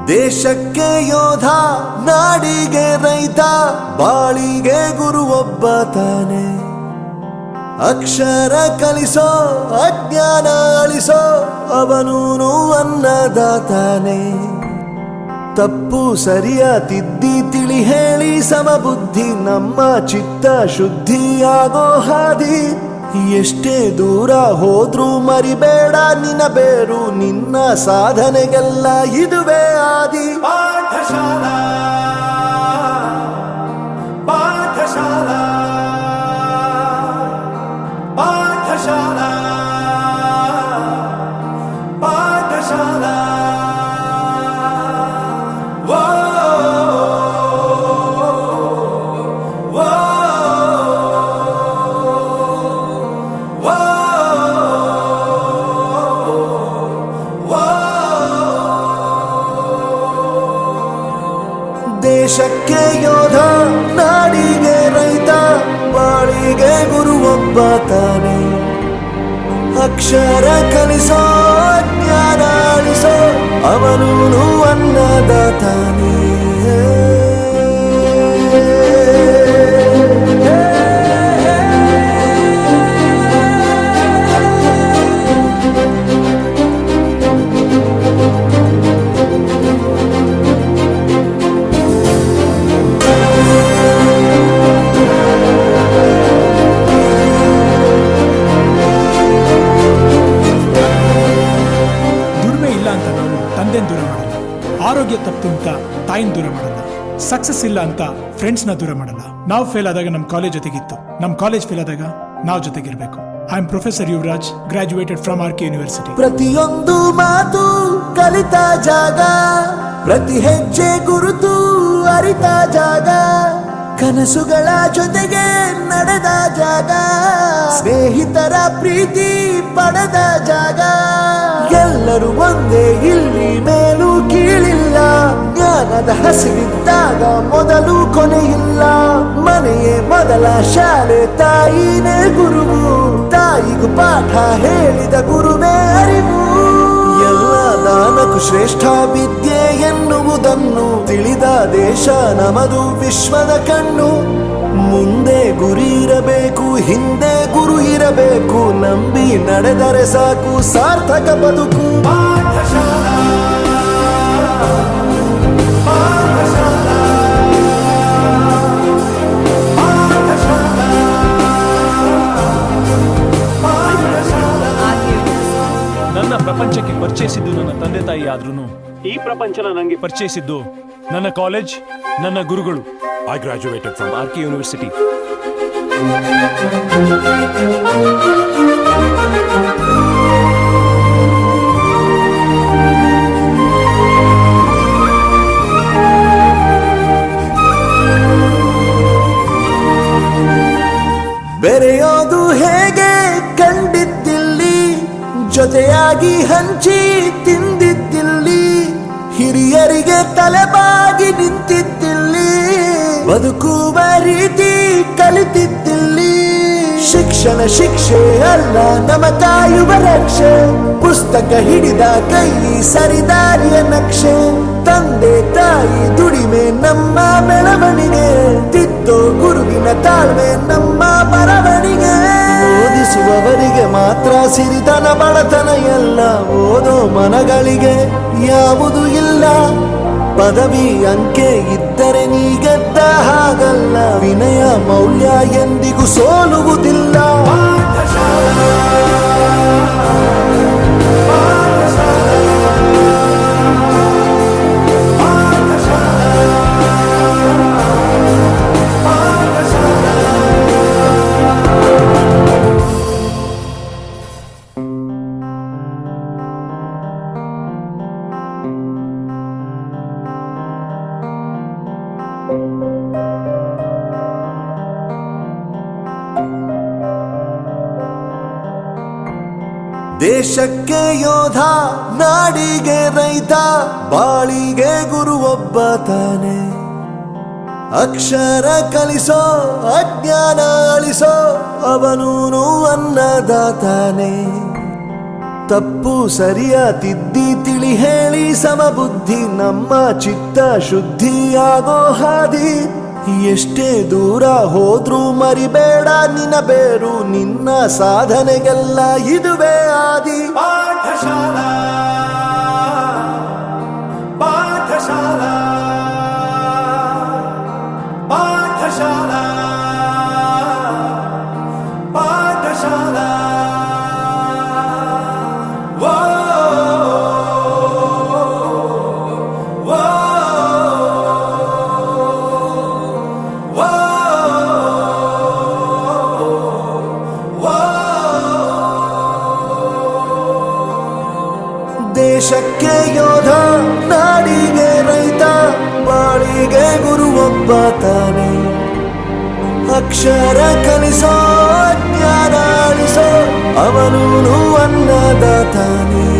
ದೇಶಕ್ಕೆ ಯೋಧ, ನಾಡಿಗೆ ರೈತ, ಬಾಳಿಗೆ ಗುರು ಒಬ್ಬ ತಾನೆ. ಅಕ್ಷರ ಕಲಿಸೋ, ಅಜ್ಞಾನ ಅಳಿಸೋ, ಅವನೂನು ಅನ್ನದಾತಾನೆ. ತಪ್ಪು ಸರಿಯ ತಿದ್ದಿ ತಿಳಿ ಹೇಳಿ ಸಮಬುದ್ಧಿ ನಮ್ಮ ಚಿತ್ತ ಶುದ್ಧಿಯಾಗೋ ಹಾದಿ. ಎಷ್ಟೇ ದೂರ ಹೋದ್ರೂ ಮರಿಬೇಡ ನಿನ್ನ ಬೇರು, ನಿನ್ನ ಸಾಧನೆಗೆಲ್ಲ ಇದುವೇ ಆದಿ. ಪಾಠಶಾಲಾ ಪಾಠಶಾಲಾ ಪಾಠಶಾಲಾ ಪಾಠಶಾಲಾ. ದೇಶಕ್ಕೆ ಯೋಧ, ನಾಡಿಗೆ ರೈತ, ಬಾಳಿಗೆ ಗುರು ಒಬ್ಬ ತಾನೆ. ಅಕ್ಷರ ಕಲಿಸೋ, ಜ್ಞಾನ ಅಳಿಸೋ, ಅವನೂನು ಅನ್ನದಾತಾನೆ. ದೂರ ಮಾಡಲ್ಲ, ಆರೋಗ್ಯ ತಪ್ಪು ಅಂತ ತಾಯಿನ ದೂರ ಮಾಡಲ್ಲ, ಸಕ್ಸಸ್ ಇಲ್ಲ ಅಂತ ಫ್ರೆಂಡ್ಸ್ ನ ದೂರ ಮಾಡಲ್ಲ. ನಾವು ಫೇಲ್ ಆದಾಗ ನಮ್ ಕಾಲೇಜ್ ಜೊತೆಗಿತ್ತು, ನಮ್ ಕಾಲೇಜ್ ಫೇಲ್ ಆದಾಗ ನಾವು ಜೊತೆಗಿರ್ಬೇಕು. I am professor Yuvraj, graduated from RK university. ಪ್ರತಿಯೊಂದು ಮಾತು ಕಲಿತ ಜಾಗ, ಪ್ರತಿ ಹೆಜ್ಜೆ ಗುರುತು ಅರಿತ ಜಾಗ, ಕನಸುಗಳ ಜೊತೆಗೆ ನಡೆದ ಜಾಗ, ಸ್ನೇಹಿತರ ಪ್ರೀತಿ ಪಡೆದ ಜಾಗ. ಎಲ್ಲರೂ ಒಂದೇ, ಇಲ್ಲಿ ಮೇಲೂ ಕೀಳಿಲ್ಲ, ಜ್ಞಾನದ ಹಸಿವಿದ್ದಾಗ ಮೊದಲು ಕೊನೆಯಿಲ್ಲ. ಮನೆಯೇ ಮೊದಲ ಶಾಲೆ, ತಾಯಿನೇ ಗುರುವು, ತಾಯಿಗೂ ಪಾಠ ಹೇಳಿದ ಗುರುವೇ ಅರಿವು. ಎಲ್ಲ ದಾನಕ್ಕೂ ಶ್ರೇಷ್ಠ ವಿದ್ಯೆ ಎನ್ನುವುದನ್ನು ತಿಳಿದ ದೇಶ ನಮದು, ವಿಶ್ವದ ಕಣ್ಣು. ಮುಂದೆ ಗುರಿ ಇರಬೇಕು, ಹಿಂದೆ ಗುರು ಇರಬೇಕು, ನಂಬಿ ನಡೆದರೆ ಸಾಕು ಸಾರ್ಥಕ ಬದುಕು. ಪಾಠಶಾಲಾ ಪಾಠಶಾಲಾ ಪಾಠಶಾಲಾ ಪಾಠಶಾಲಾ. ನನ್ನ ಪ್ರಪಂಚಕ್ಕೆ ಪರಿಚಯಿಸಿದ್ದು ನನ್ನ ತಂದೆ ತಾಯಿ ಆದ್ರೂ ಈ ಪ್ರಪಂಚನ ನನಗೆ ಪರಿಚಯಿಸಿದ್ದು ನನ್ನ ಕಾಲೇಜ್, ನನ್ನ ಗುರುಗಳು. I graduated from RK university. ಬೆರೆಯೋದು ಹೇಗೆ ಕಂಡಿದ್ದಿಲ್ಲಿ, ಜೊತೆಯಾಗಿ ಹಂಚಿ ತಿಂದಿದ್ದಿಲ್ಲಿ, ಹಿರಿಯರಿಗೆ ತಲೆಬಾಗಿ ನಿಂತಿದ್ದಿಲ್ಲಿ, ಬದುಕುವ ರೀತಿ ಕಲಿತಿದ್ದಿಲ್ಲಿ. ಶಿಕ್ಷಣ ಶಿಕ್ಷೆ ಅಲ್ಲ, ನಮ ಕಾಯುವ ರಕ್ಷೆ, ಪುಸ್ತಕ ಹಿಡಿದ ಕೈ ಸರಿದಾರಿಯ ನಕ್ಷೆ. ತಂದೆ ತಾಯಿ ದುಡಿಮೆ ನಮ್ಮ ಬೆಳವಣಿಗೆ, ತಿದ್ದೋ ಗುರುವಿನ ತಾಳ್ಮೆ ನಮ್ಮ ಬರವಣಿಗೆ. ಓದಿಸುವವರಿಗೆ ಮಾತ್ರ ಸಿರಿತನ ಬಡತನ ಎಲ್ಲ, ಓದೋ ಮನಗಳಿಗೆ ಯಾವುದು ಇಲ್ಲ. ಪದವಿ ಅಂಕೆ ಇದ್ದರೆ ನೀ ಗೆದ್ದ ಹಾಗಲ್ಲ, ವಿನಯ ಮೌಲ್ಯ ಎಂದಿಗೂ ಸೋಲುವುದಿಲ್ಲ. ದೇಶಕ್ಕೆ ಯೋಧ, ನಾಡಿಗೆ ರೈತ, ಬಾಳಿಗೆ ಗುರು ಒಬ್ಬ ತಾನೆ. ಅಕ್ಷರ ಕಲಿಸೋ, ಅಜ್ಞಾನ ಅಳಿಸೋ, ಅವನೂನು ಅನ್ನದಾತಾನೆ. ತಪ್ಪು ಸರಿಯ ತಿದ್ದಿ ತಿಳಿ ಹೇಳಿ ಸಮಬುದ್ಧಿ ನಮ್ಮ ಚಿತ್ತ ಶುದ್ಧಿಯಾಗೋ ಹಾದಿ. ಎಷ್ಟೇ ದೂರ ಹೋದ್ರೂ ಮರಿಬೇಡ ನಿನ್ನ ಬೇರು, ನಿನ್ನ ಸಾಧನೆಗೆಲ್ಲ ಇದುವೇ ಆದಿ. ಪಾಠಶಾಲಾ ಪಾಠಶಾಲಾ ಪಾಠಶಾಲಾ ಪಾಠಶಾಲಾ ವೋ ವೋ ವೋ ವೋ. ದೇಶಕ್ಕೆ ಯೋಧ, ನಾಡಿಗೆ ರೈತ, ಬಾಳಿಗೆ ಗುರು ಒಬ್ಬ ತಾನೆ. ಅಕ್ಷರ ಕಲಿಸೋ ಜ್ಞಾನ ಅಳಿಸೋ ಅವನೂನು ಅನ್ನದಾತಾನೆ.